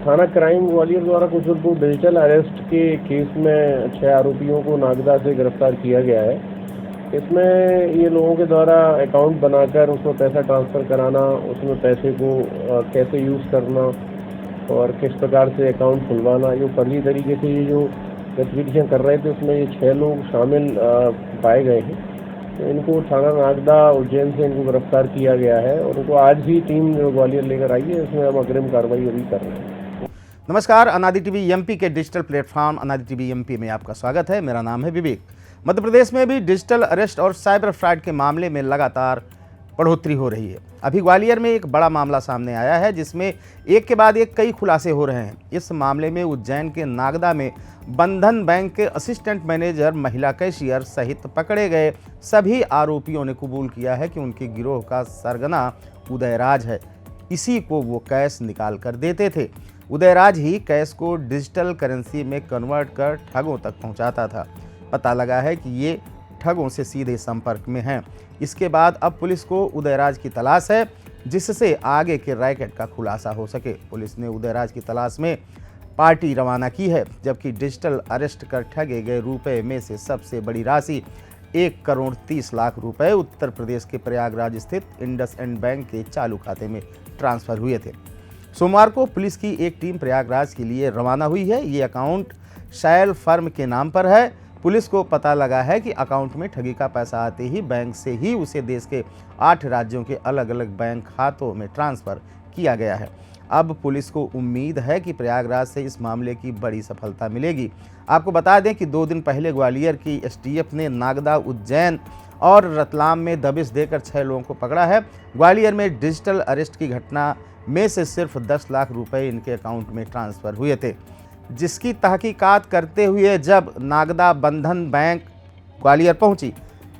थाना क्राइम ग्वालियर द्वारा कुछ लोग डिजिटल अरेस्ट के केस में 6 आरोपियों को नागदा से गिरफ्तार किया गया है। इसमें ये लोगों के द्वारा अकाउंट बनाकर उसमें पैसा ट्रांसफ़र कराना, उसमें पैसे को कैसे यूज़ करना और किस प्रकार से अकाउंट खुलवाना, ये फर्जी तरीके से ये जो गतिविधियाँ कर रहे थे उसमें ये 6 लोग शामिल पाए गए हैं। तो इनको थाना नागदा उज्जैन से इनको गिरफ्तार किया गया है और उनको आज ही टीम ग्वालियर लेकर आई है। इसमें हम अग्रिम कार्रवाई अभी कर रहे हैं। नमस्कार, अनादि टीवी एमपी के डिजिटल प्लेटफॉर्म अनादि टीवी एमपी में आपका स्वागत है। मेरा नाम है विवेक। मध्य प्रदेश में भी डिजिटल अरेस्ट और साइबर फ्रॉड के मामले में लगातार बढ़ोतरी हो रही है। अभी ग्वालियर में एक बड़ा मामला सामने आया है जिसमें एक के बाद एक कई खुलासे हो रहे हैं। इस मामले में उज्जैन के नागदा में बंधन बैंक के असिस्टेंट मैनेजर, महिला कैशियर सहित पकड़े गए सभी आरोपियों ने कबूल किया है कि उनके गिरोह का सरगना उदयराज है। इसी को वो कैश निकाल कर देते थे। उदयराज ही कैश को डिजिटल करेंसी में कन्वर्ट कर ठगों तक पहुंचाता था। पता लगा है कि ये ठगों से सीधे संपर्क में हैं। इसके बाद अब पुलिस को उदयराज की तलाश है, जिससे आगे के रैकेट का खुलासा हो सके। पुलिस ने उदयराज की तलाश में पार्टी रवाना की है, जबकि डिजिटल अरेस्ट कर ठगे गए रुपए में से सबसे बड़ी राशि 1,30,00,000 रुपए उत्तर प्रदेश के प्रयागराज स्थित इंडसइंड बैंक के चालू खाते में ट्रांसफर हुए थे। सोमवार को पुलिस की एक टीम प्रयागराज के लिए रवाना हुई है। ये अकाउंट शैल फर्म के नाम पर है। पुलिस को पता लगा है कि अकाउंट में ठगी का पैसा आते ही बैंक से ही उसे देश के 8 राज्यों के अलग अलग बैंक खातों में ट्रांसफ़र किया गया है। अब पुलिस को उम्मीद है कि प्रयागराज से इस मामले की बड़ी सफलता मिलेगी। आपको बता दें कि 2 दिन पहले ग्वालियर की एसटीएफ ने नागदा, उज्जैन और रतलाम में दबिश देकर 6 लोगों को पकड़ा है। ग्वालियर में डिजिटल अरेस्ट की घटना में से सिर्फ 10 लाख रुपए इनके अकाउंट में ट्रांसफ़र हुए थे, जिसकी तहकीकात करते हुए जब नागदा बंधन बैंक ग्वालियर पहुंची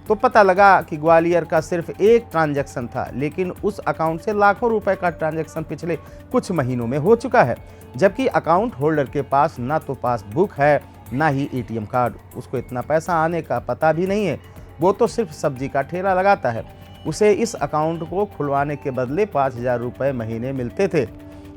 तो पता लगा कि ग्वालियर का सिर्फ एक ट्रांजैक्शन था, लेकिन उस अकाउंट से लाखों रुपए का ट्रांजैक्शन पिछले कुछ महीनों में हो चुका है। जबकि अकाउंट होल्डर के पास ना तो पासबुक है, ना ही एटीएम कार्ड। उसको इतना पैसा आने का पता भी नहीं है। वो तो सिर्फ सब्जी का ठेला लगाता है। उसे इस अकाउंट को खुलवाने के बदले 5,000 रुपये महीने मिलते थे।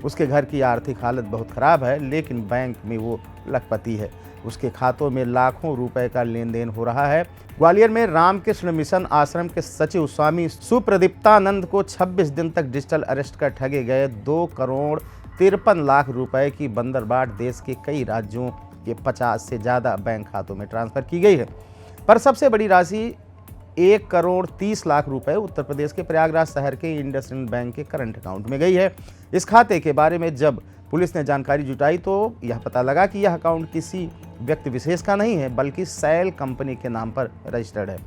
उसके घर की आर्थिक हालत बहुत ख़राब है, लेकिन बैंक में वो लखपति है। उसके खातों में लाखों रुपए का लेन देन हो रहा है। ग्वालियर में रामकृष्ण मिशन आश्रम के सचिव स्वामी सुप्रदीप्तानंद को 26 दिन तक डिजिटल अरेस्ट कर ठगे गए 2,53,00,000 रुपए की बंदरबाट देश के कई राज्यों के 50 से ज़्यादा बैंक खातों में ट्रांसफ़र की गई है। पर सबसे बड़ी राशि 1,30,00,000 रुपए उत्तर प्रदेश के प्रयागराज शहर के इंडसइंड बैंक के करंट अकाउंट में गई है। इस खाते के बारे में जब पुलिस ने जानकारी जुटाई तो यह पता लगा कि यह अकाउंट किसी व्यक्ति विशेष का नहीं है, बल्कि सैल कंपनी के नाम पर रजिस्टर्ड है।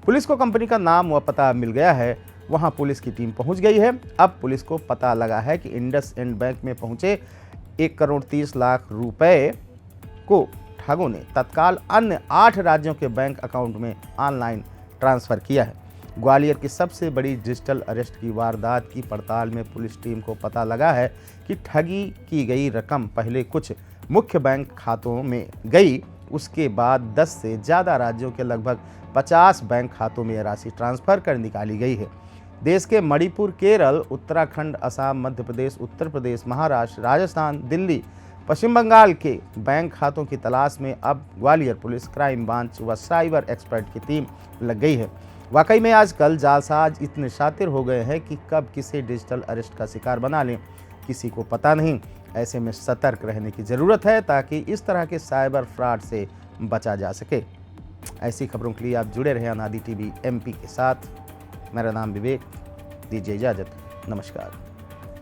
पुलिस को कंपनी का नाम व पता मिल गया है। वहां पुलिस की टीम पहुंच गई है। अब पुलिस को पता लगा है कि इंडसइंड बैंक में पहुंचे 1,30,00,000 रुपए को ठगों ने तत्काल अन्य 8 राज्यों के बैंक अकाउंट में ऑनलाइन ट्रांसफ़र किया है। ग्वालियर की सबसे बड़ी डिजिटल अरेस्ट की वारदात की पड़ताल में पुलिस टीम को पता लगा है कि ठगी की गई रकम पहले कुछ मुख्य बैंक खातों में गई, उसके बाद 10 से ज़्यादा राज्यों के लगभग 50 बैंक खातों में यह राशि ट्रांसफ़र कर निकाली गई है। देश के मणिपुर, केरल, उत्तराखंड, असम, मध्य प्रदेश, उत्तर प्रदेश, महाराष्ट्र, राजस्थान, दिल्ली, पश्चिम बंगाल के बैंक खातों की तलाश में अब ग्वालियर पुलिस, क्राइम ब्रांच व साइबर एक्सपर्ट की टीम लग गई है। वाकई में आजकल जालसाज इतने शातिर हो गए हैं कि कब किसे डिजिटल अरेस्ट का शिकार बना लें, किसी को पता नहीं। ऐसे में सतर्क रहने की ज़रूरत है ताकि इस तरह के साइबर फ्रॉड से बचा जा सके। ऐसी खबरों के लिए आप जुड़े रहें अनादि टीवी एमपी के साथ। मेरा नाम विवेक। दीजिए इजाज़त। नमस्कार।